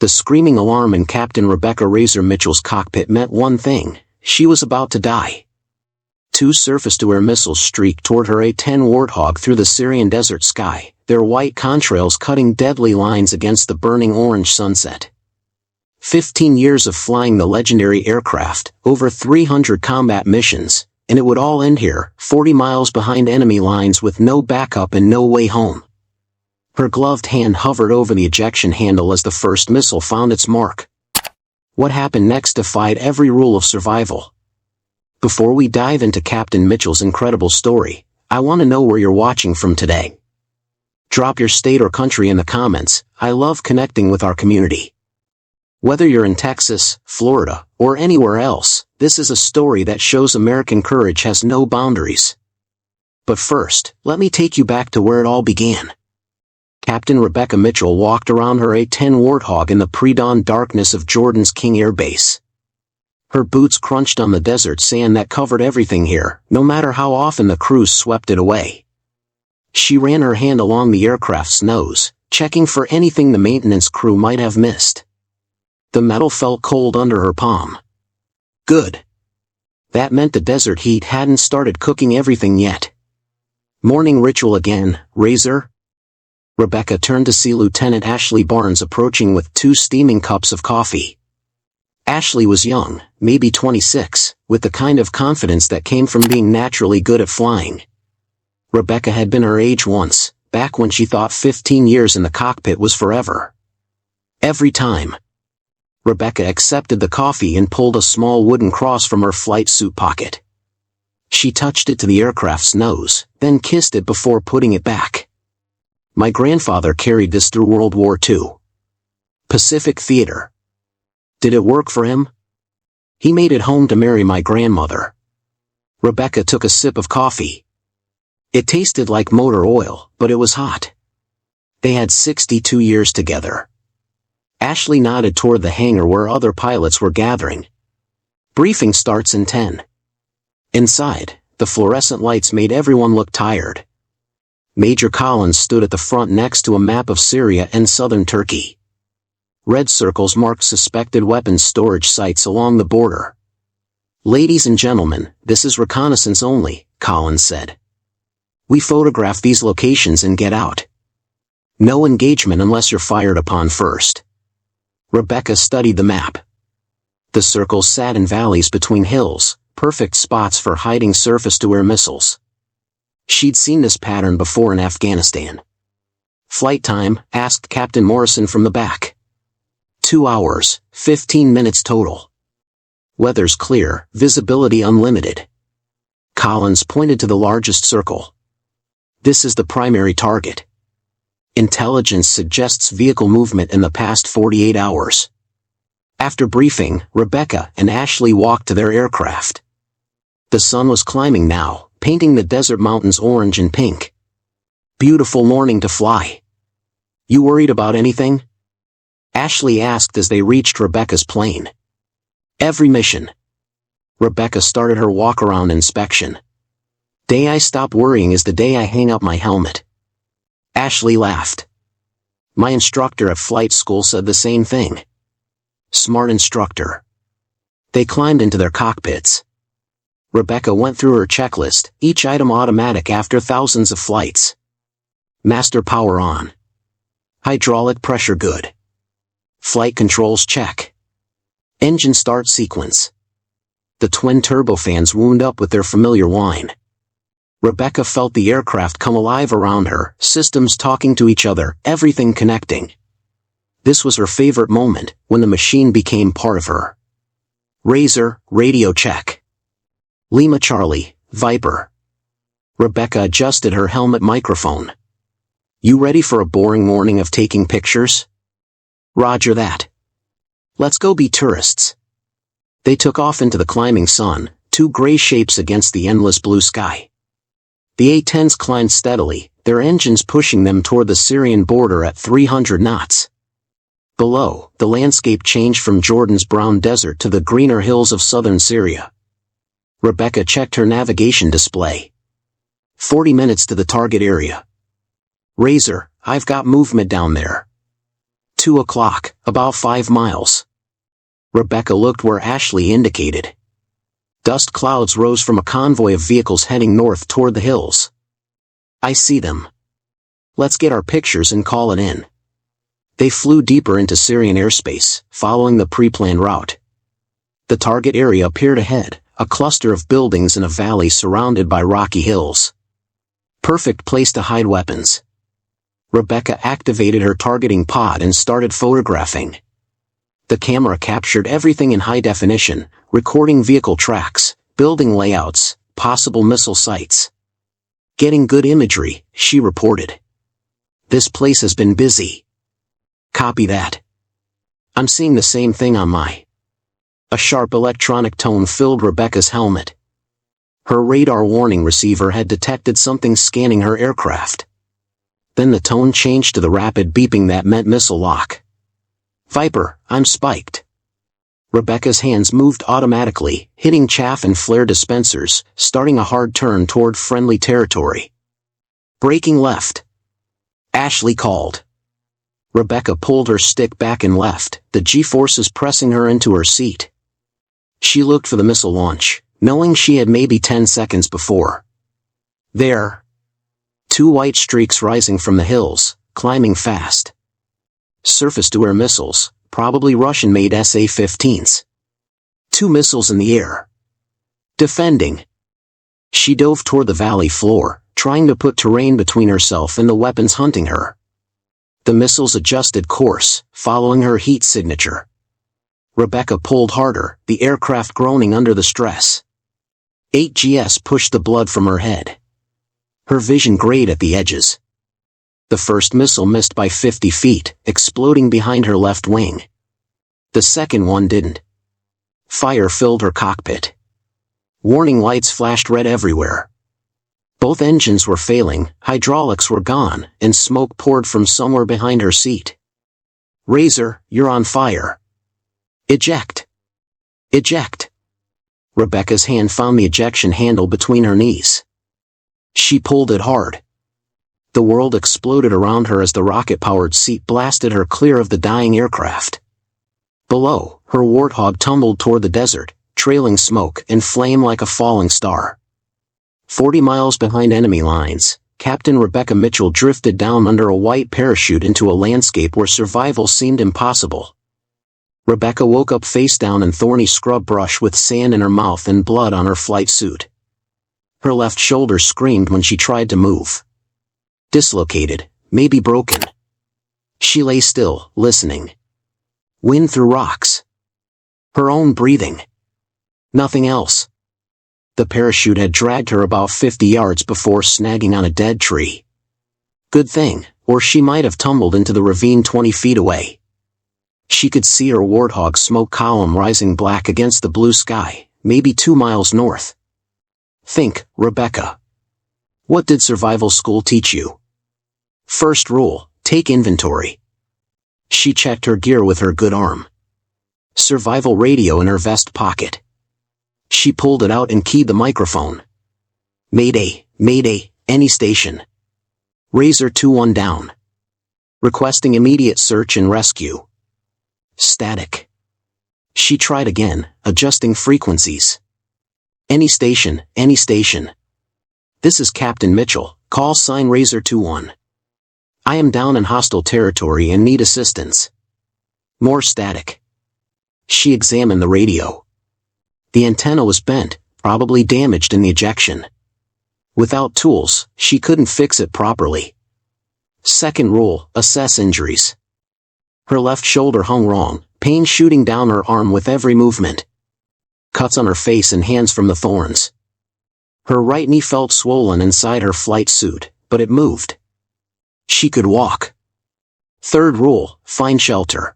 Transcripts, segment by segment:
The screaming alarm in Captain Rebecca Razor Mitchell's cockpit meant one thing: she was about to die. 2 surface-to-air missiles streaked toward her A-10 Warthog through the Syrian desert sky, their white contrails cutting deadly lines against the burning orange sunset. 15 years of flying the legendary aircraft, over 300 combat missions, and it would all end here, 40 miles behind enemy lines with no backup and no way home. Her gloved hand hovered over the ejection handle as the first missile found its mark. What happened next defied every rule of survival. Before we dive into Captain Mitchell's incredible story, I want to know where you're watching from today. Drop your state or country in the comments. I love connecting with our community. Whether you're in Texas, Florida, or anywhere else, this is a story that shows American courage has no boundaries. But first, let me take you back to where it all began. Captain Rebecca Mitchell walked around her A-10 Warthog in the pre-dawn darkness of Jordan's King Air Base. Her boots crunched on the desert sand that covered everything here, no matter how often the crews swept it away. She ran her hand along the aircraft's nose, checking for anything the maintenance crew might have missed. The metal felt cold under her palm. Good. That meant the desert heat hadn't started cooking everything yet. Morning ritual again, Razor? Rebecca turned to see Lieutenant Ashley Barnes approaching with 2 steaming cups of coffee. Ashley was young, maybe 26, with the kind of confidence that came from being naturally good at flying. Rebecca had been her age once, back when she thought 15 years in the cockpit was forever. Every time. Rebecca accepted the coffee and pulled a small wooden cross from her flight suit pocket. She touched it to the aircraft's nose, then kissed it before putting it back. My grandfather carried this through World War II. Pacific Theater. Did it work for him? He made it home to marry my grandmother. Rebecca took a sip of coffee. It tasted like motor oil, but it was hot. They had 62 years together. Ashley nodded toward the hangar where other pilots were gathering. Briefing starts in 10. Inside, the fluorescent lights made everyone look tired. Major Collins stood at the front next to a map of Syria and southern Turkey. Red circles marked suspected weapons storage sites along the border. Ladies and gentlemen, this is reconnaissance only, Collins said. We photograph these locations and get out. No engagement unless you're fired upon first. Rebecca studied the map. The circles sat in valleys between hills, perfect spots for hiding surface-to-air missiles. She'd seen this pattern before in Afghanistan. Flight time, asked Captain Morrison from the back. 2 hours, 15 minutes total. Weather's clear, visibility unlimited. Collins pointed to the largest circle. This is the primary target. Intelligence suggests vehicle movement in the past 48 hours. After briefing, Rebecca and Ashley walked to their aircraft. The sun was climbing now, painting the desert mountains orange and pink. Beautiful morning to fly. You worried about anything? Ashley asked as they reached Rebecca's plane. Every mission. Rebecca started her walk-around inspection. Day I stop worrying is the day I hang up my helmet. Ashley laughed. My instructor at flight school said the same thing. Smart instructor. They climbed into their cockpits. Rebecca went through her checklist, each item automatic after thousands of flights. Master power on. Hydraulic pressure good. Flight controls check. Engine start sequence. The twin turbofans wound up with their familiar whine. Rebecca felt the aircraft come alive around her, systems talking to each other, everything connecting. This was her favorite moment, when the machine became part of her. Razor, radio check. Lima Charlie, Viper. Rebecca adjusted her helmet microphone. You ready for a boring morning of taking pictures? Roger that. Let's go be tourists. They took off into the climbing sun, 2 gray shapes against the endless blue sky. The A-10s climbed steadily, their engines pushing them toward the Syrian border at 300 knots. Below, the landscape changed from Jordan's brown desert to the greener hills of southern Syria. Rebecca checked her navigation display. 40 minutes to the target area. Razor, I've got movement down there. 2 o'clock, about 5 miles. Rebecca looked where Ashley indicated. Dust clouds rose from a convoy of vehicles heading north toward the hills. I see them. Let's get our pictures and call it in. They flew deeper into Syrian airspace, following the pre-planned route. The target area appeared ahead, a cluster of buildings in a valley surrounded by rocky hills. Perfect place to hide weapons. Rebecca activated her targeting pod and started photographing. The camera captured everything in high definition, recording vehicle tracks, building layouts, possible missile sites. Getting good imagery, she reported. This place has been busy. Copy that. I'm seeing the same thing on my. A sharp electronic tone filled Rebecca's helmet. Her radar warning receiver had detected something scanning her aircraft. Then the tone changed to the rapid beeping that meant missile lock. Viper, I'm spiked. Rebecca's hands moved automatically, hitting chaff and flare dispensers, starting a hard turn toward friendly territory. Braking left. Ashley called. Rebecca pulled her stick back and left, the G-forces pressing her into her seat. She looked for the missile launch, knowing she had maybe 10 seconds before. There. 2 white streaks rising from the hills, climbing fast. Surface-to-air missiles, probably Russian-made SA-15s. 2 missiles in the air. Defending. She dove toward the valley floor, trying to put terrain between herself and the weapons hunting her. The missiles adjusted course, following her heat signature. Rebecca pulled harder, the aircraft groaning under the stress. 8GS pushed the blood from her head. Her vision grayed at the edges. The first missile missed by 50 feet, exploding behind her left wing. The second one didn't. Fire filled her cockpit. Warning lights flashed red everywhere. Both engines were failing, hydraulics were gone, and smoke poured from somewhere behind her seat. Razor, you're on fire. Eject. Eject. Rebecca's hand found the ejection handle between her knees. She pulled it hard. The world exploded around her as the rocket-powered seat blasted her clear of the dying aircraft. Below, her Warthog tumbled toward the desert, trailing smoke and flame like a falling star. 40 miles behind enemy lines, Captain Rebecca Mitchell drifted down under a white parachute into a landscape where survival seemed impossible. Rebecca woke up face down in thorny scrub brush with sand in her mouth and blood on her flight suit. Her left shoulder screamed when she tried to move. Dislocated, maybe broken. She lay still, listening. Wind through rocks. Her own breathing. Nothing else. The parachute had dragged her about 50 yards before snagging on a dead tree. Good thing, or she might have tumbled into the ravine 20 feet away. She could see her Warthog smoke column rising black against the blue sky, maybe 2 miles north. Think, Rebecca. What did survival school teach you? First rule, take inventory. She checked her gear with her good arm. Survival radio in her vest pocket. She pulled it out and keyed the microphone. Mayday, Mayday, any station. Razor 2-1 down. Requesting immediate search and rescue. Static. She tried again, adjusting frequencies. Any station, any station. This is Captain Mitchell, call sign Razor 2-1. I am down in hostile territory and need assistance. More static. She examined the radio. The antenna was bent, probably damaged in the ejection. Without tools, she couldn't fix it properly. Second rule, assess injuries. Her left shoulder hung wrong, pain shooting down her arm with every movement. Cuts on her face and hands from the thorns. Her right knee felt swollen inside her flight suit, but it moved. She could walk. Third rule, find shelter.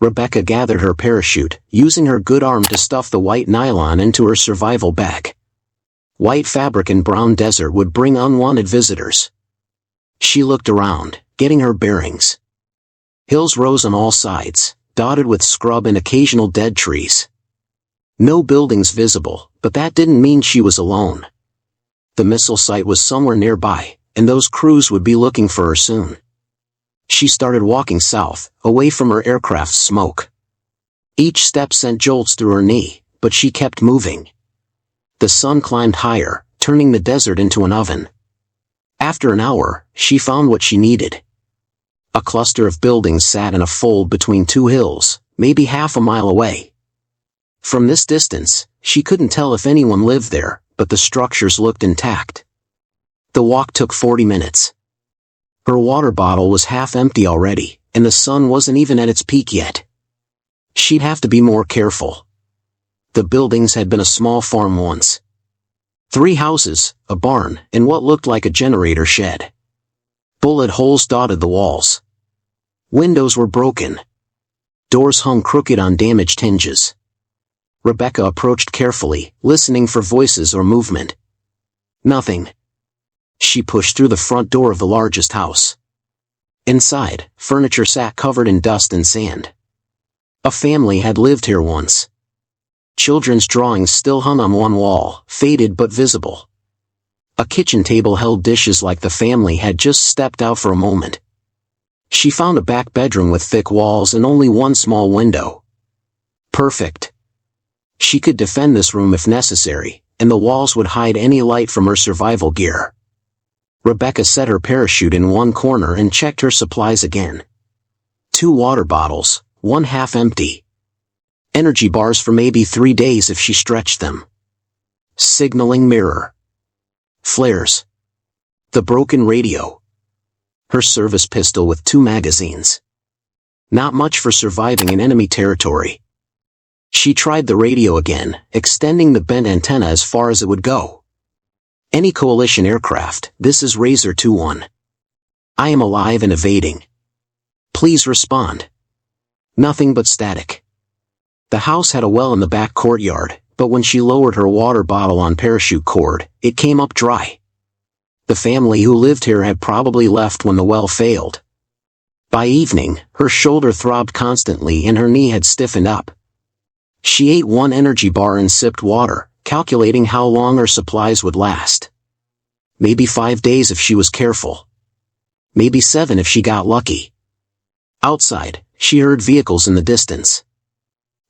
Rebecca gathered her parachute, using her good arm to stuff the white nylon into her survival bag. White fabric in brown desert would bring unwanted visitors. She looked around, getting her bearings. Hills rose on all sides, dotted with scrub and occasional dead trees. No buildings visible, but that didn't mean she was alone. The missile site was somewhere nearby, and those crews would be looking for her soon. She started walking south, away from her aircraft's smoke. Each step sent jolts through her knee, but she kept moving. The sun climbed higher, turning the desert into an oven. After an hour, she found what she needed. A cluster of buildings sat in a fold between two hills, maybe half a mile away. From this distance, she couldn't tell if anyone lived there, but the structures looked intact. The walk took 40 minutes. Her water bottle was half empty already, and the sun wasn't even at its peak yet. She'd have to be more careful. The buildings had been a small farm once. 3 houses, a barn, and what looked like a generator shed. Bullet holes dotted the walls. Windows were broken. Doors hung crooked on damaged hinges. Rebecca approached carefully, listening for voices or movement. Nothing. She pushed through the front door of the largest house. Inside, furniture sat covered in dust and sand. A family had lived here once. Children's drawings still hung on one wall, faded but visible. A kitchen table held dishes like the family had just stepped out for a moment. She found a back bedroom with thick walls and only one small window. Perfect. She could defend this room if necessary, and the walls would hide any light from her survival gear. Rebecca set her parachute in one corner and checked her supplies again. 2 water bottles, one half empty. Energy bars for maybe 3 days if she stretched them. Signaling mirror. Flares. The broken radio. Her service pistol with 2 magazines. Not much for surviving in enemy territory. She tried the radio again, extending the bent antenna as far as it would go. Any coalition aircraft, this is Razor 2-1. I am alive and evading. Please respond. Nothing but static. The house had a well in the back courtyard, but when she lowered her water bottle on parachute cord, it came up dry. The family who lived here had probably left when the well failed. By evening, her shoulder throbbed constantly and her knee had stiffened up. She ate 1 energy bar and sipped water, calculating how long her supplies would last. Maybe 5 days if she was careful. Maybe 7 if she got lucky. Outside, she heard vehicles in the distance.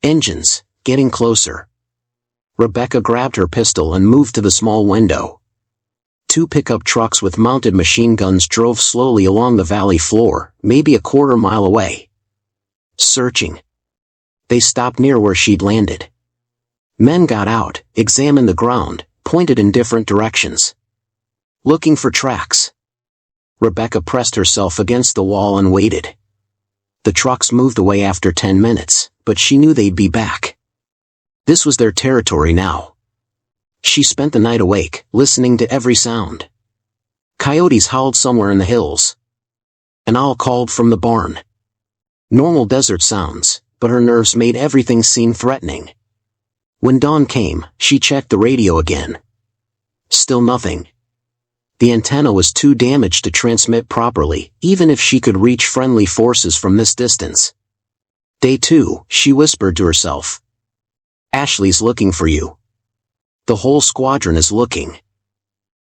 Engines, getting closer. Rebecca grabbed her pistol and moved to the small window. 2 pickup trucks with mounted machine guns drove slowly along the valley floor, maybe a quarter mile away. Searching. They stopped near where she'd landed. Men got out, examined the ground, pointed in different directions. Looking for tracks. Rebecca pressed herself against the wall and waited. The trucks moved away after 10 minutes, but she knew they'd be back. This was their territory now. She spent the night awake, listening to every sound. Coyotes howled somewhere in the hills. An owl called from the barn. Normal desert sounds, but her nerves made everything seem threatening. When dawn came, she checked the radio again. Still nothing. The antenna was too damaged to transmit properly, even if she could reach friendly forces from this distance. Day 2, she whispered to herself. Ashley's looking for you. The whole squadron is looking.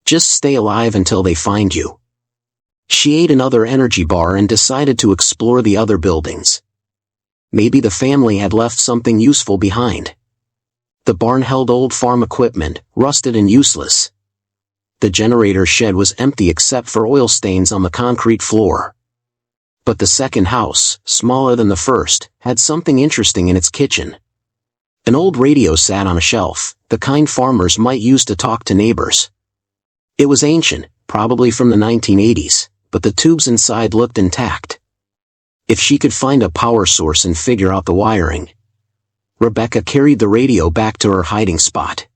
Just stay alive until they find you. She ate another energy bar and decided to explore the other buildings. Maybe the family had left something useful behind. The barn held old farm equipment, rusted and useless. The generator shed was empty except for oil stains on the concrete floor. But the second house, smaller than the first, had something interesting in its kitchen. An old radio sat on a shelf, the kind farmers might use to talk to neighbors. It was ancient, probably from the 1980s, but the tubes inside looked intact. If she could find a power source and figure out the wiring. Rebecca carried the radio back to her hiding spot.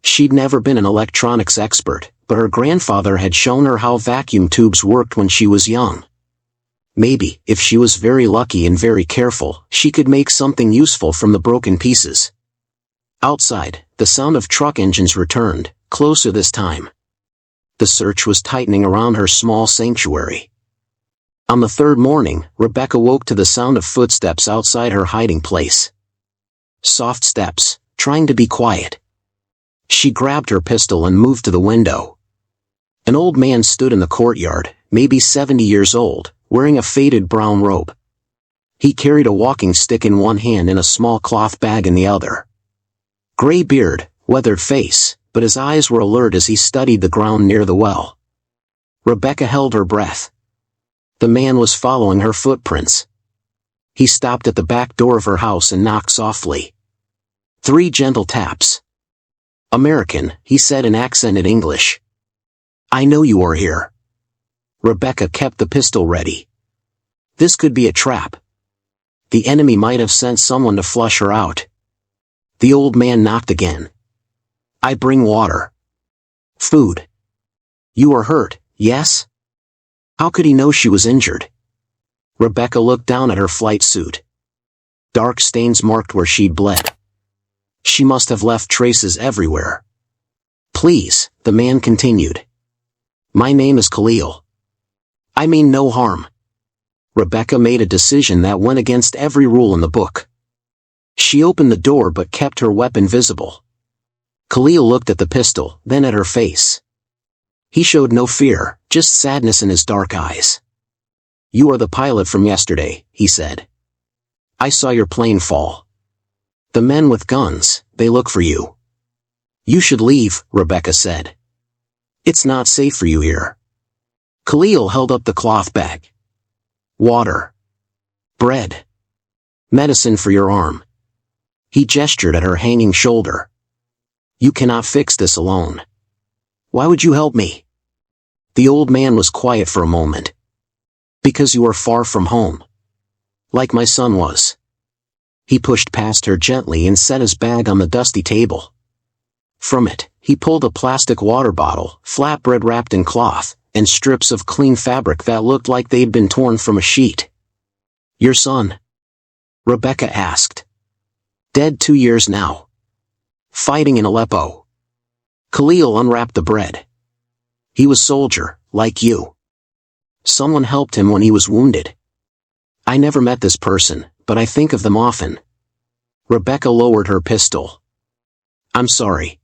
She'd never been an electronics expert, but her grandfather had shown her how vacuum tubes worked when she was young. Maybe, if she was very lucky and very careful, she could make something useful from the broken pieces. Outside, the sound of truck engines returned, closer this time. The search was tightening around her small sanctuary. On the 3rd morning, Rebecca woke to the sound of footsteps outside her hiding place. Soft steps, trying to be quiet. She grabbed her pistol and moved to the window. An old man stood in the courtyard, maybe 70 years old, wearing a faded brown robe. He carried a walking stick in one hand and a small cloth bag in the other. Gray beard, weathered face, but his eyes were alert as he studied the ground near the well. Rebecca held her breath. The man was following her footprints. He stopped at the back door of her house and knocked softly. 3 gentle taps. "American," he said in accented English. "I know you are here." Rebecca kept the pistol ready. This could be a trap. The enemy might have sent someone to flush her out. The old man knocked again. "I bring water. Food. You are hurt, yes?" How could he know she was injured? Rebecca looked down at her flight suit. Dark stains marked where she'd bled. She must have left traces everywhere. "Please," the man continued. "My name is Khalil. I mean no harm." Rebecca made a decision that went against every rule in the book. She opened the door but kept her weapon visible. Khalil looked at the pistol, then at her face. He showed no fear, just sadness in his dark eyes. "You are the pilot from yesterday," he said. "I saw your plane fall. The men with guns, they look for you." "You should leave," Rebecca said. "It's not safe for you here." Khalil held up the cloth bag. "Water. Bread. Medicine for your arm." He gestured at her hanging shoulder. "You cannot fix this alone. Why would you help me?" The old man was quiet for a moment. "Because you are far from home. Like my son was." He pushed past her gently and set his bag on the dusty table. From it, he pulled a plastic water bottle, flatbread wrapped in cloth, and strips of clean fabric that looked like they'd been torn from a sheet. "Your son?" Rebecca asked. "Dead 2 years now. Fighting in Aleppo." Khalil unwrapped the bread. "He was soldier, like you. Someone helped him when he was wounded. I never met this person, but I think of them often." Rebecca lowered her pistol. "I'm sorry.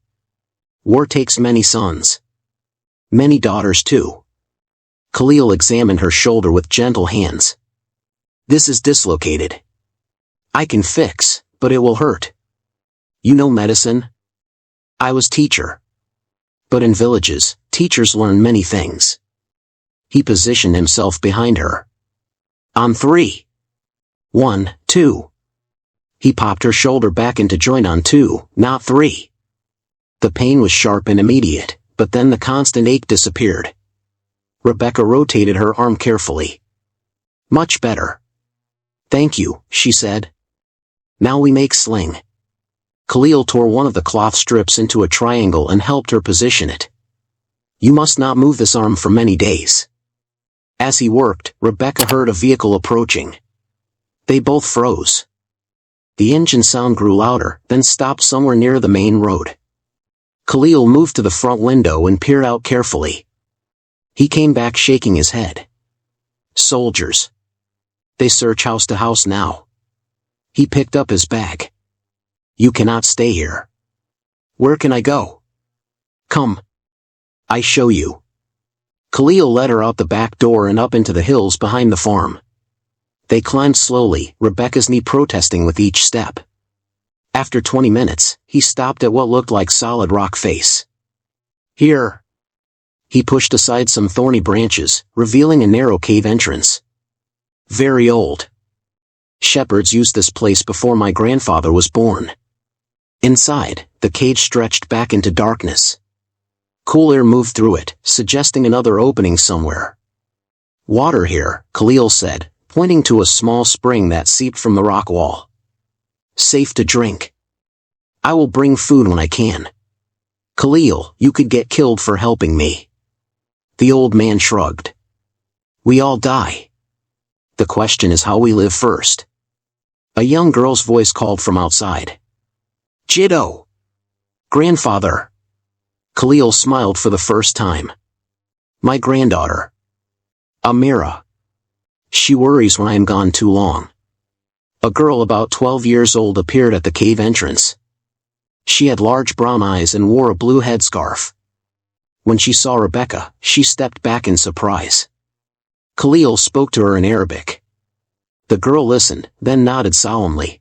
War takes many sons. Many daughters too." Khalil examined her shoulder with gentle hands. "This is dislocated. I can fix, but it will hurt. You know medicine?" "I was teacher. But in villages, teachers learn many things." He positioned himself behind her. "On 3. 1, 2. He popped her shoulder back into joint on 2, not 3. The pain was sharp and immediate, but then the constant ache disappeared. Rebecca rotated her arm carefully. "Much better." "Thank you," she said. "Now we make sling." Khalil tore one of the cloth strips into a triangle and helped her position it. "You must not move this arm for many days." As he worked, Rebecca heard a vehicle approaching. They both froze. The engine sound grew louder, then stopped somewhere near the main road. Khalil moved to the front window and peered out carefully. He came back shaking his head. "Soldiers. They search house to house now." He picked up his bag. "You cannot stay here." "Where can I go?" "Come. I show you." Khalil led her out the back door and up into the hills behind the farm. They climbed slowly, Rebecca's knee protesting with each step. After 20 minutes, he stopped at what looked like solid rock face. "Here." He pushed aside some thorny branches, revealing a narrow cave entrance. "Very old. Shepherds used this place before my grandfather was born." Inside, the cage stretched back into darkness. Cool air moved through it, suggesting another opening somewhere. "Water here," Khalil said, pointing to a small spring that seeped from the rock wall. "Safe to drink. I will bring food when I can." "Khalil, you could get killed for helping me." The old man shrugged. "We all die. The question is how we live first." A young girl's voice called from outside. "Jiddo! Grandfather!" Khalil smiled for the first time. "My granddaughter. Amira. She worries when I am gone too long." A girl about 12 years old appeared at the cave entrance. She had large brown eyes and wore a blue headscarf. When she saw Rebecca, she stepped back in surprise. Khalil spoke to her in Arabic. The girl listened, then nodded solemnly.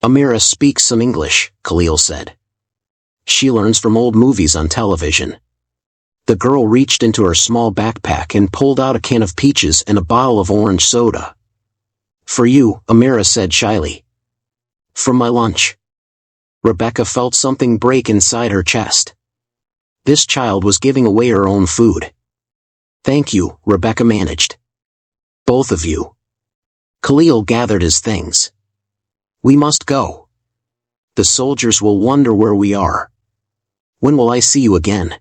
Amira speaks some English, Khalil said. She learns from old movies on television. The girl reached into her small backpack and pulled out a can of peaches and a bottle of orange soda. For you, Amira said shyly. From my lunch. Rebecca felt something break inside her chest. This child was giving away her own food. Thank you, Rebecca managed. Both of you. Khalil gathered his things. We must go. The soldiers will wonder where we are. When will I see you again?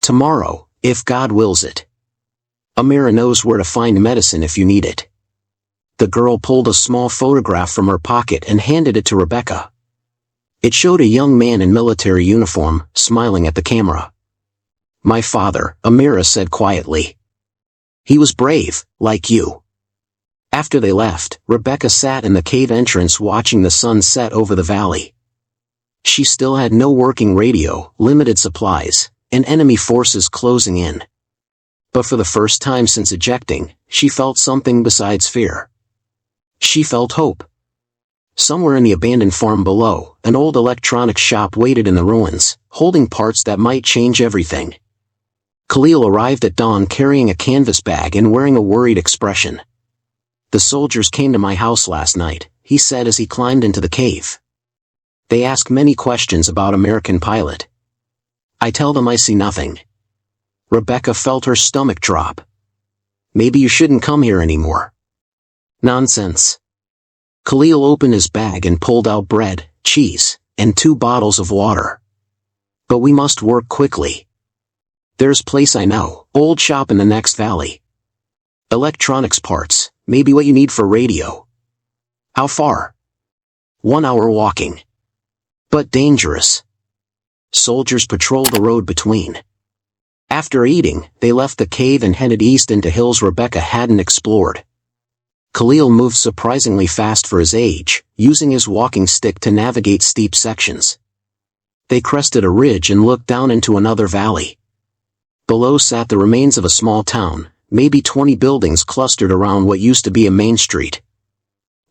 Tomorrow, if God wills it. Amira knows where to find medicine if you need it. The girl pulled a small photograph from her pocket and handed it to Rebecca. It showed a young man in military uniform, smiling at the camera. My father, Amira said quietly. He was brave, like you. After they left, Rebecca sat in the cave entrance watching the sun set over the valley. She still had no working radio, limited supplies, and enemy forces closing in. But for the first time since ejecting, she felt something besides fear. She felt hope. Somewhere in the abandoned farm below, an old electronics shop waited in the ruins, holding parts that might change everything. Khalil arrived at dawn carrying a canvas bag and wearing a worried expression. The soldiers came to my house last night, he said as he climbed into the cave. They ask many questions about American pilot. I tell them I see nothing. Rebecca felt her stomach drop. Maybe you shouldn't come here anymore. Nonsense. Khalil opened his bag and pulled out bread, cheese, and 2 bottles of water. But we must work quickly. There's place I know, old shop in the next valley. Electronics parts, maybe what you need for radio. How far? 1 hour walking. But dangerous. Soldiers patrol the road between. After eating, they left the cave and headed east into hills Rebecca hadn't explored. Khalil moved surprisingly fast for his age, using his walking stick to navigate steep sections. They crested a ridge and looked down into another valley. Below sat the remains of a small town, maybe 20 buildings clustered around what used to be a main street.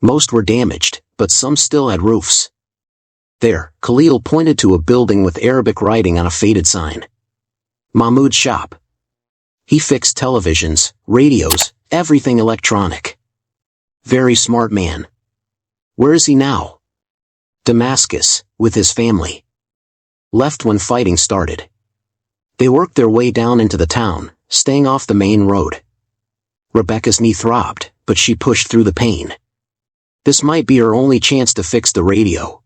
Most were damaged, but some still had roofs. There, Khalil pointed to a building with Arabic writing on a faded sign. Mahmoud's shop. He fixed televisions, radios, everything electronic. Very smart man. Where is he now? Damascus, with his family. Left when fighting started. They worked their way down into the town, staying off the main road. Rebecca's knee throbbed, but she pushed through the pain. This might be her only chance to fix the radio.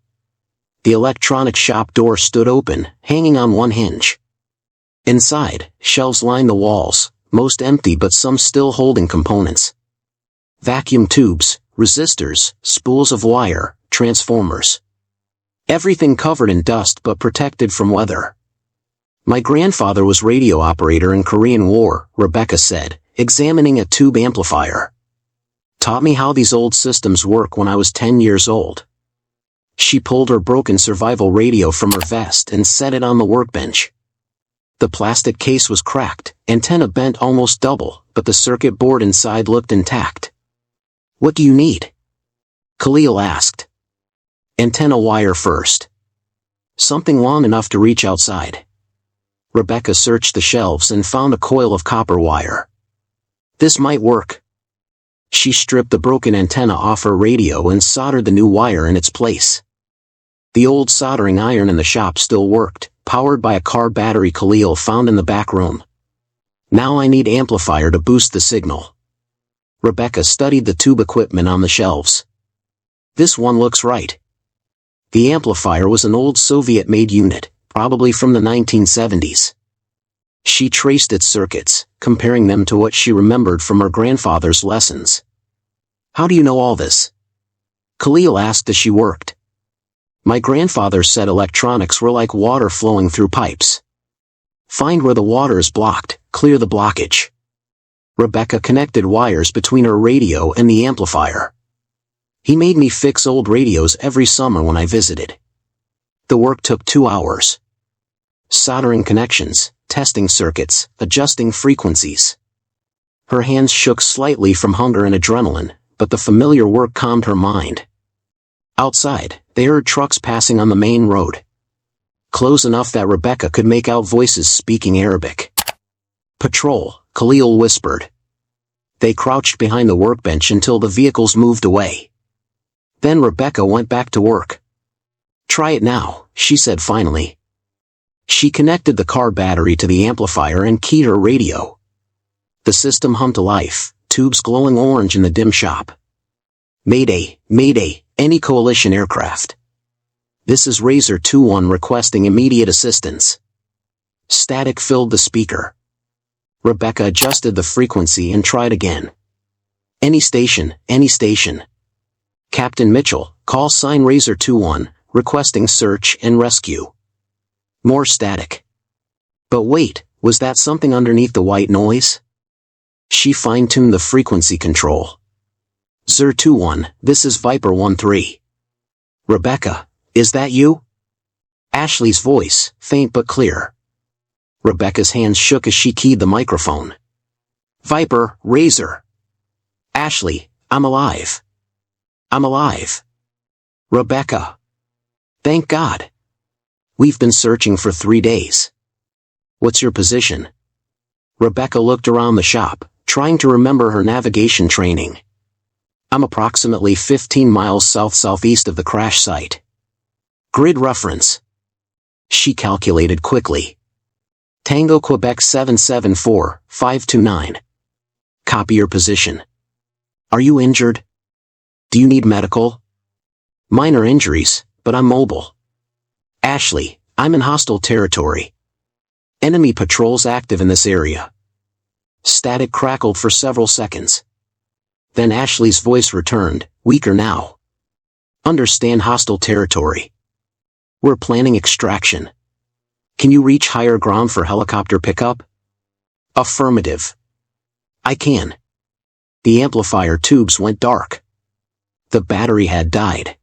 The electronic shop door stood open, hanging on one hinge. Inside, shelves lined the walls, most empty but some still holding components. Vacuum tubes, resistors, spools of wire, transformers. Everything covered in dust but protected from weather. My grandfather was radio operator in Korean War, Rebecca said, examining a tube amplifier. Taught me how these old systems work when I was 10 years old. She pulled her broken survival radio from her vest and set it on the workbench. The plastic case was cracked, antenna bent almost double, but the circuit board inside looked intact. What do you need? Khalil asked. Antenna wire first. Something long enough to reach outside. Rebecca searched the shelves and found a coil of copper wire. This might work. She stripped the broken antenna off her radio and soldered the new wire in its place. The old soldering iron in the shop still worked, powered by a car battery Khalil found in the back room. Now I need amplifier to boost the signal. Rebecca studied the tube equipment on the shelves. This one looks right. The amplifier was an old Soviet-made unit, probably from the 1970s. She traced its circuits, comparing them to what she remembered from her grandfather's lessons. How do you know all this? Khalil asked as she worked. My grandfather said electronics were like water flowing through pipes. Find where the water is blocked, clear the blockage. Rebecca connected wires between her radio and the amplifier. He made me fix old radios every summer when I visited. The work took 2 hours. Soldering connections, testing circuits, adjusting frequencies. Her hands shook slightly from hunger and adrenaline, but the familiar work calmed her mind. Outside, they heard trucks passing on the main road. Close enough that Rebecca could make out voices speaking Arabic. "Patrol," Khalil whispered. They crouched behind the workbench until the vehicles moved away. Then Rebecca went back to work. "Try it now," she said finally. She connected the car battery to the amplifier and keyed her radio. The system hummed to life, tubes glowing orange in the dim shop. "Mayday, Mayday, any coalition aircraft. This is Razor 2-1 requesting immediate assistance." Static filled the speaker. Rebecca adjusted the frequency and tried again. Any station, any station. "Captain Mitchell, call sign Razor 2-1, requesting search and rescue." More static. But wait, was that something underneath the white noise? She fine-tuned the frequency control. "Zir 2-1, this is Viper 1-3. "Rebecca, is that you?" Ashley's voice, faint but clear. Rebecca's hands shook as she keyed the microphone. "Viper, Razor." "Ashley, I'm alive. I'm alive." "Rebecca." "Thank God. We've been searching for 3 days. What's your position?" Rebecca looked around the shop, trying to remember her navigation training. "I'm approximately 15 miles south-southeast of the crash site." "Grid reference." She calculated quickly. "Tango Quebec 774, 529. "Copy your position." "Are you injured? Do you need medical?" "Minor injuries, but I'm mobile." "Ashley, I'm in hostile territory. Enemy patrols active in this area." Static crackled for several seconds. Then Ashley's voice returned, weaker now. "Understand hostile territory. We're planning extraction. Can you reach higher ground for helicopter pickup?" "Affirmative." "I can." The amplifier tubes went dark. The battery had died.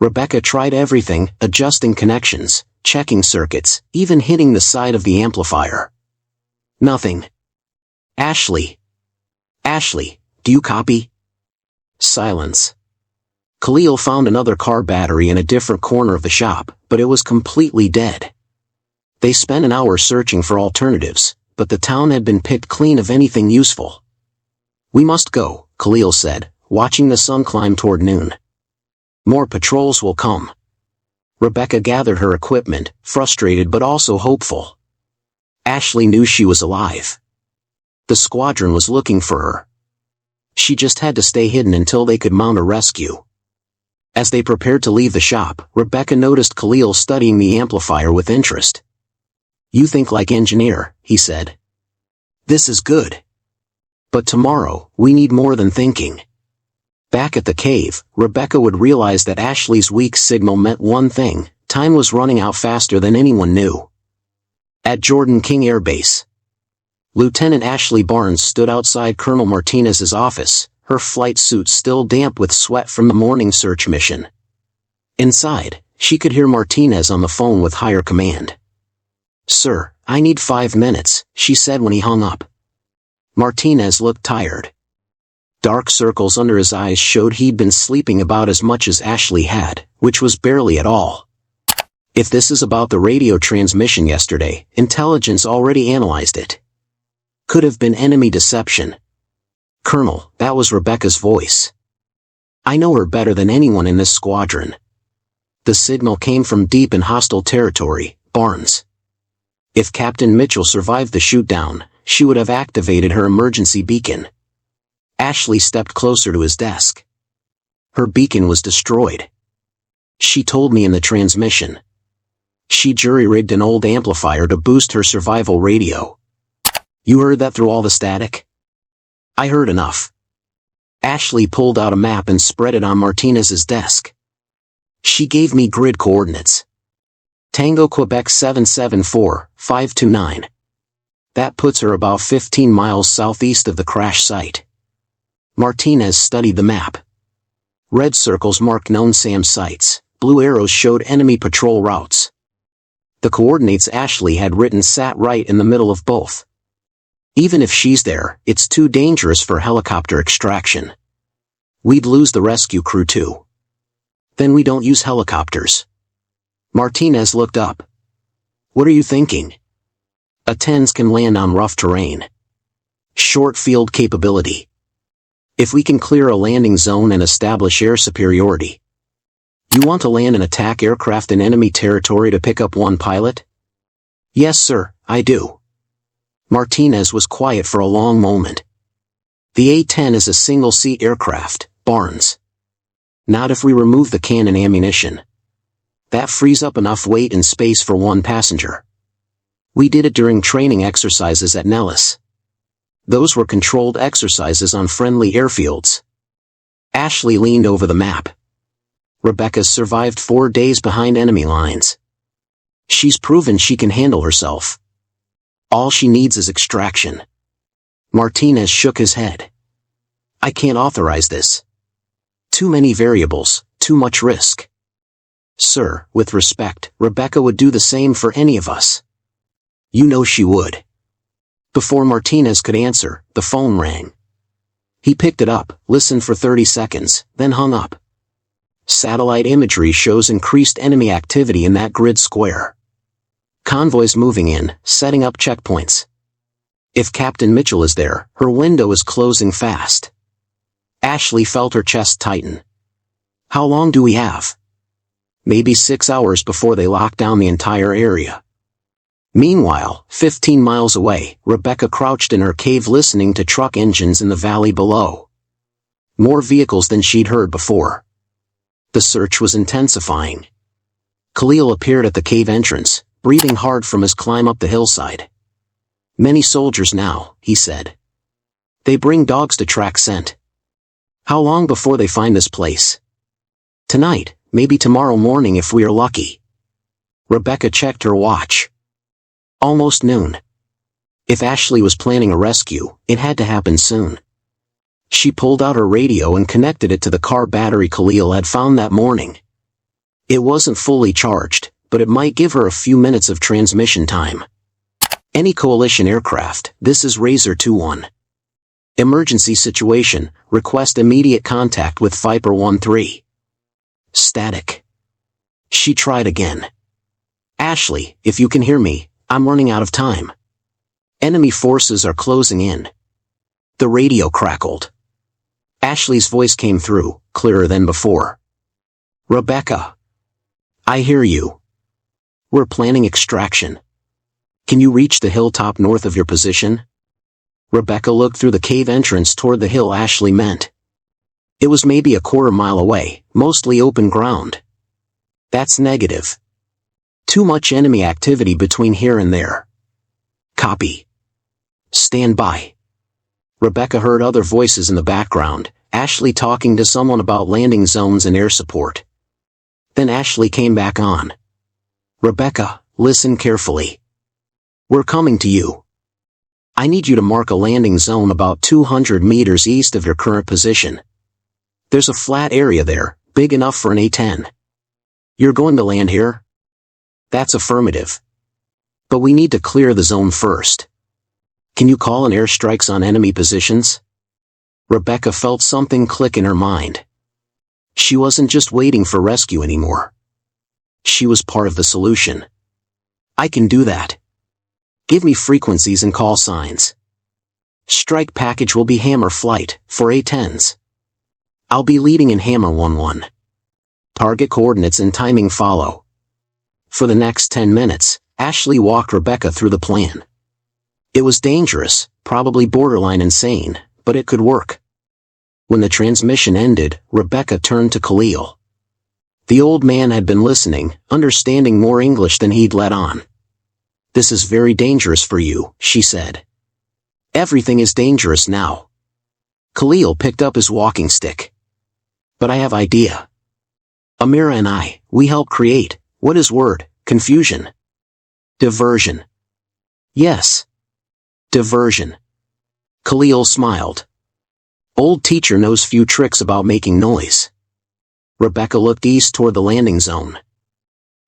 Rebecca tried everything, adjusting connections, checking circuits, even hitting the side of the amplifier. Nothing. "Ashley. Ashley, do you copy?" Silence. Khalil found another car battery in a different corner of the shop, but it was completely dead. They spent an hour searching for alternatives, but the town had been picked clean of anything useful. "We must go," Khalil said, watching the sun climb toward noon. "More patrols will come." Rebecca gathered her equipment, frustrated but also hopeful. Ashley knew she was alive. The squadron was looking for her. She just had to stay hidden until they could mount a rescue. As they prepared to leave the shop, Rebecca noticed Khalil studying the amplifier with interest. "You think like engineer," he said. "This is good. But tomorrow, we need more than thinking." Back at the cave, Rebecca would realize that Ashley's weak signal meant one thing: time was running out faster than anyone knew. At Jordan King Air Base, Lieutenant Ashley Barnes stood outside Colonel Martinez's office, her flight suit still damp with sweat from the morning search mission. Inside, she could hear Martinez on the phone with higher command. "Sir, I need 5 minutes," she said when he hung up. Martinez looked tired. Dark circles under his eyes showed he'd been sleeping about as much as Ashley had, which was barely at all. "If this is about the radio transmission yesterday, intelligence already analyzed it. Could have been enemy deception." "Colonel," that was Rebecca's voice. "I know her better than anyone in this squadron. The signal came from deep in hostile territory, Barnes. If Captain Mitchell survived the shoot-down, she would have activated her emergency beacon." Ashley stepped closer to his desk. "Her beacon was destroyed. She told me in the transmission. She jury-rigged an old amplifier to boost her survival radio." "You heard that through all the static?" "I heard enough." Ashley pulled out a map and spread it on Martinez's desk. She gave me grid coordinates. Tango Quebec 774, 529. That puts her about 15 miles southeast of the crash site. Martinez studied the map. Red circles marked known SAM sites, blue arrows showed enemy patrol routes. The coordinates Ashley had written sat right in the middle of both. Even if she's there, it's too dangerous for helicopter extraction. We'd lose the rescue crew too. Then we don't use helicopters. Martinez looked up. What are you thinking? A-10s can land on rough terrain. Short field capability. If we can clear a landing zone and establish air superiority. You want to land an attack aircraft in enemy territory to pick up one pilot? Yes, sir, I do. Martinez was quiet for a long moment. The A-10 is a single-seat aircraft, Barnes. Not if we remove the cannon ammunition. That frees up enough weight and space for one passenger. We did it during training exercises at Nellis. Those were controlled exercises on friendly airfields. Ashley leaned over the map. Rebecca survived 4 days behind enemy lines. She's proven she can handle herself. All she needs is extraction. Martinez shook his head. I can't authorize this. Too many variables, too much risk. Sir, with respect, Rebecca would do the same for any of us. You know she would. Before Martinez could answer, the phone rang. He picked it up, listened for 30 seconds, then hung up. Satellite imagery shows increased enemy activity in that grid square. Convoys moving in, setting up checkpoints. If Captain Mitchell is there, her window is closing fast. Ashley felt her chest tighten. How long do we have? Maybe 6 hours before they lock down the entire area. Meanwhile, 15 miles away, Rebecca crouched in her cave listening to truck engines in the valley below. More vehicles than she'd heard before. The search was intensifying. Khalil appeared at the cave entrance, breathing hard from his climb up the hillside. Many soldiers now, he said. They bring dogs to track scent. How long before they find this place? Tonight, maybe tomorrow morning if we are lucky. Rebecca checked her watch. Almost noon. If Ashley was planning a rescue, it had to happen soon. She pulled out her radio and connected it to the car battery Khalil had found that morning. It wasn't fully charged, but it might give her a few minutes of transmission time. Any coalition aircraft, this is Razor 2-1. Emergency situation, request immediate contact with Viper 1-3. Static. She tried again. Ashley, if you can hear me, I'm running out of time. Enemy forces are closing in. The radio crackled. Ashley's voice came through, clearer than before. Rebecca. I hear you. We're planning extraction. Can you reach the hilltop north of your position? Rebecca looked through the cave entrance toward the hill Ashley meant. It was maybe a quarter mile away, mostly open ground. That's negative. Too much enemy activity between here and there. Copy. Stand by. Rebecca heard other voices in the background, Ashley talking to someone about landing zones and air support. Then Ashley came back on. Rebecca, listen carefully. We're coming to you. I need you to mark a landing zone about 200 meters east of your current position. There's a flat area there, big enough for an A-10. You're going to land here? That's affirmative. But we need to clear the zone first. Can you call in airstrikes on enemy positions? Rebecca felt something click in her mind. She wasn't just waiting for rescue anymore. She was part of the solution. I can do that. Give me frequencies and call signs. Strike package will be Hammer Flight, for A-10s. I'll be leading in Hammer 1-1. Target coordinates and timing follow. For the next 10 minutes, Ashley walked Rebecca through the plan. It was dangerous, probably borderline insane, but it could work. When the transmission ended, Rebecca turned to Khalil. The old man had been listening, understanding more English than he'd let on. This is very dangerous for you, she said. Everything is dangerous now. Khalil picked up his walking stick. But I have idea. Amira and I, we help create, what is word, confusion? Diversion. Yes. Diversion. Khalil smiled. Old teacher knows few tricks about making noise. Rebecca looked east toward the landing zone.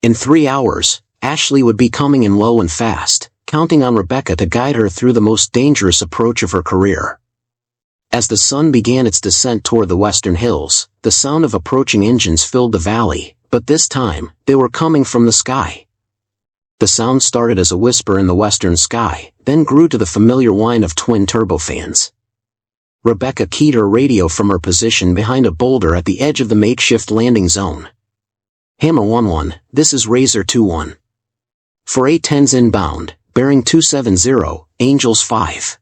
In 3 hours, Ashley would be coming in low and fast, counting on Rebecca to guide her through the most dangerous approach of her career. As the sun began its descent toward the western hills, the sound of approaching engines filled the valley, but this time, they were coming from the sky. The sound started as a whisper in the western sky, then grew to the familiar whine of twin turbofans. Rebecca keyed her radio from her position behind a boulder at the edge of the makeshift landing zone. Hammer 1-1, this is Razor 2-1. For A-10s inbound, bearing 270, Angels 5.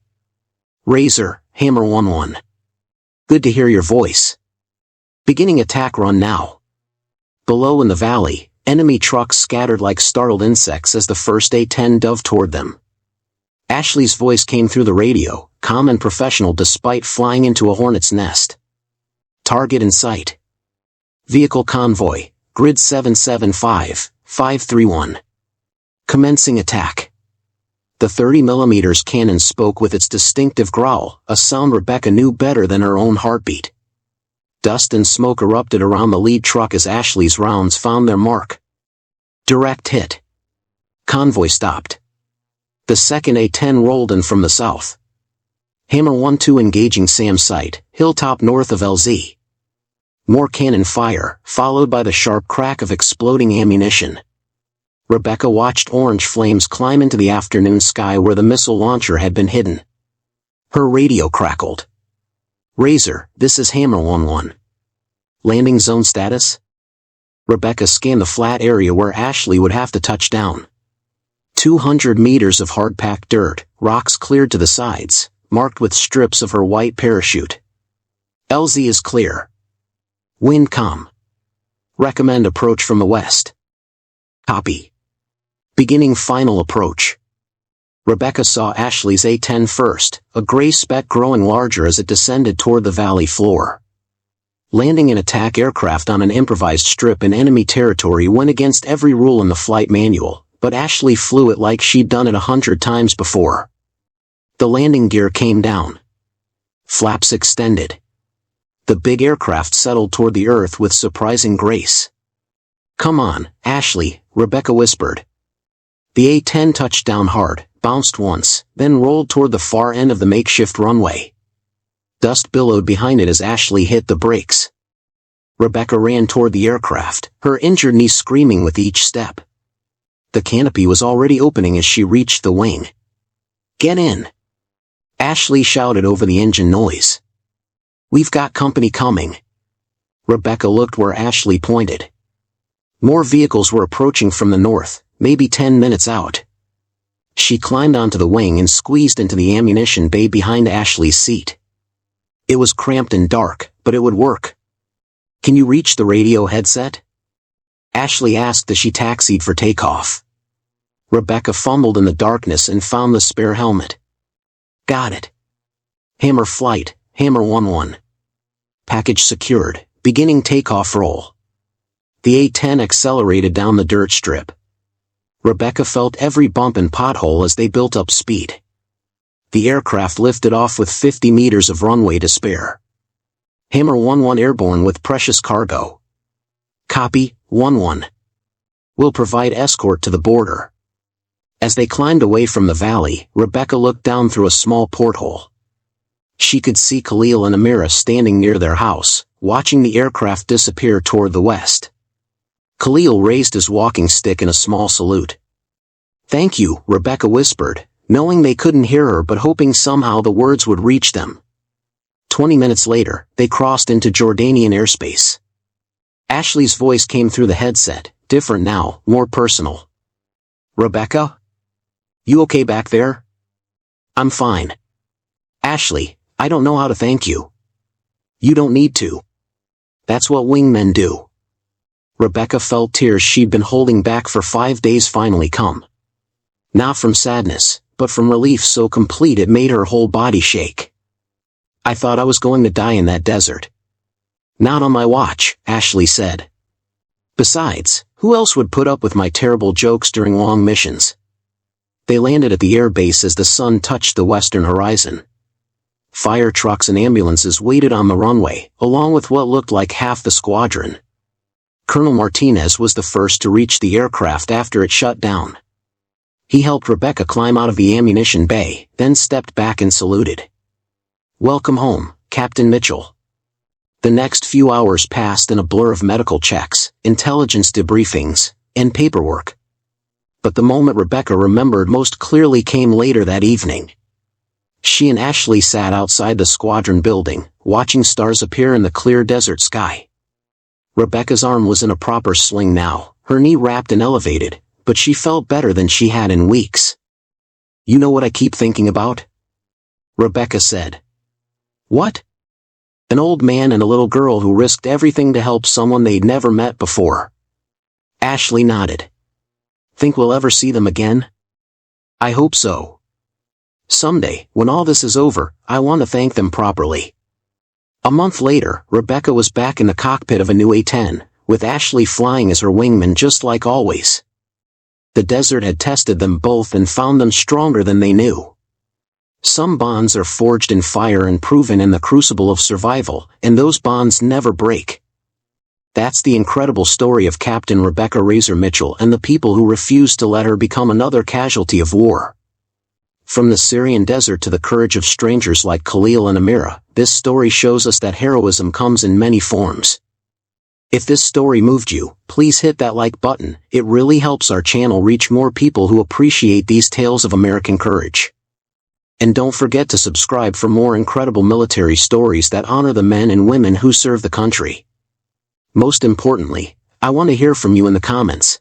Razor, Hammer 1-1. Good to hear your voice. Beginning attack run now. Below in the valley, enemy trucks scattered like startled insects as the first A-10 dove toward them. Ashley's voice came through the radio, calm and professional despite flying into a hornet's nest. Target in sight. Vehicle convoy, grid 775-531. Commencing attack. The 30mm cannon spoke with its distinctive growl, a sound Rebecca knew better than her own heartbeat. Dust and smoke erupted around the lead truck as Ashley's rounds found their mark. Direct hit. Convoy stopped. The second A-10 rolled in from the south. Hammer 1-2 engaging Sam site, hilltop north of LZ. More cannon fire, followed by the sharp crack of exploding ammunition. Rebecca watched orange flames climb into the afternoon sky where the missile launcher had been hidden. Her radio crackled. Razor, this is Hammer 1-1. Landing zone status? Rebecca scanned the flat area where Ashley would have to touch down. 200 meters of hard-packed dirt, rocks cleared to the sides, marked with strips of her white parachute. LZ is clear. Wind calm. Recommend approach from the west. Copy. Beginning final approach. Rebecca saw Ashley's A-10 first, a gray speck growing larger as it descended toward the valley floor. Landing an attack aircraft on an improvised strip in enemy territory went against every rule in the flight manual, but Ashley flew it like she'd done it 100 times before. The landing gear came down. Flaps extended. The big aircraft settled toward the earth with surprising grace. Come on, Ashley, Rebecca whispered. The A-10 touched down hard, bounced once, then rolled toward the far end of the makeshift runway. Dust billowed behind it as Ashley hit the brakes. Rebecca ran toward the aircraft, her injured knee screaming with each step. The canopy was already opening as she reached the wing. Get in! Ashley shouted over the engine noise. We've got company coming. Rebecca looked where Ashley pointed. More vehicles were approaching from the north, maybe 10 minutes out. She climbed onto the wing and squeezed into the ammunition bay behind Ashley's seat. It was cramped and dark, but it would work. Can you reach the radio headset? Ashley asked as she taxied for takeoff. Rebecca fumbled in the darkness and found the spare helmet. Got it. Hammer flight, Hammer 1-1. Package secured, beginning takeoff roll. The A-10 accelerated down the dirt strip. Rebecca felt every bump and pothole as they built up speed. The aircraft lifted off with 50 meters of runway to spare. Hammer 1-1 airborne with precious cargo. Copy, 1-1. Will provide escort to the border. As they climbed away from the valley, Rebecca looked down through a small porthole. She could see Khalil and Amira standing near their house, watching the aircraft disappear toward the west. Khalil raised his walking stick in a small salute. Thank you, Rebecca whispered, knowing they couldn't hear her but hoping somehow the words would reach them. 20 minutes later, they crossed into Jordanian airspace. Ashley's voice came through the headset, different now, more personal. Rebecca? You okay back there? I'm fine. Ashley, I don't know how to thank you. You don't need to. That's what wingmen do. Rebecca felt tears she'd been holding back for 5 days finally come. Not from sadness, but from relief so complete it made her whole body shake. I thought I was going to die in that desert. Not on my watch, Ashley said. Besides, who else would put up with my terrible jokes during long missions? They landed at the airbase as the sun touched the western horizon. Fire trucks and ambulances waited on the runway, along with what looked like half the squadron. Colonel Martinez was the first to reach the aircraft after it shut down. He helped Rebecca climb out of the ammunition bay, then stepped back and saluted. "Welcome home, Captain Mitchell." The next few hours passed in a blur of medical checks, intelligence debriefings, and paperwork. But the moment Rebecca remembered most clearly came later that evening. She and Ashley sat outside the squadron building, watching stars appear in the clear desert sky. Rebecca's arm was in a proper sling now, her knee wrapped and elevated, but she felt better than she had in weeks. "You know what I keep thinking about?" Rebecca said. "What?" "An old man and a little girl who risked everything to help someone they'd never met before." Ashley nodded. "Think we'll ever see them again?" "I hope so. Someday, when all this is over, I want to thank them properly." A month later, Rebecca was back in the cockpit of a new A-10, with Ashley flying as her wingman just like always. The desert had tested them both and found them stronger than they knew. Some bonds are forged in fire and proven in the crucible of survival, and those bonds never break. That's the incredible story of Captain Rebecca Razor Mitchell and the people who refused to let her become another casualty of war. From the Syrian desert to the courage of strangers like Khalil and Amira, this story shows us that heroism comes in many forms. If this story moved you, please hit that like button. It really helps our channel reach more people who appreciate these tales of American courage. And don't forget to subscribe for more incredible military stories that honor the men and women who serve the country. Most importantly, I want to hear from you in the comments.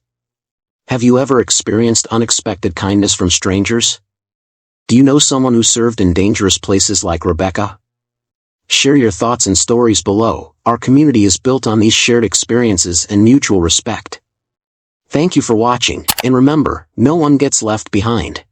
Have you ever experienced unexpected kindness from strangers? Do you know someone who served in dangerous places like Rebecca? Share your thoughts and stories below. Our community is built on these shared experiences and mutual respect. Thank you for watching, and remember, no one gets left behind.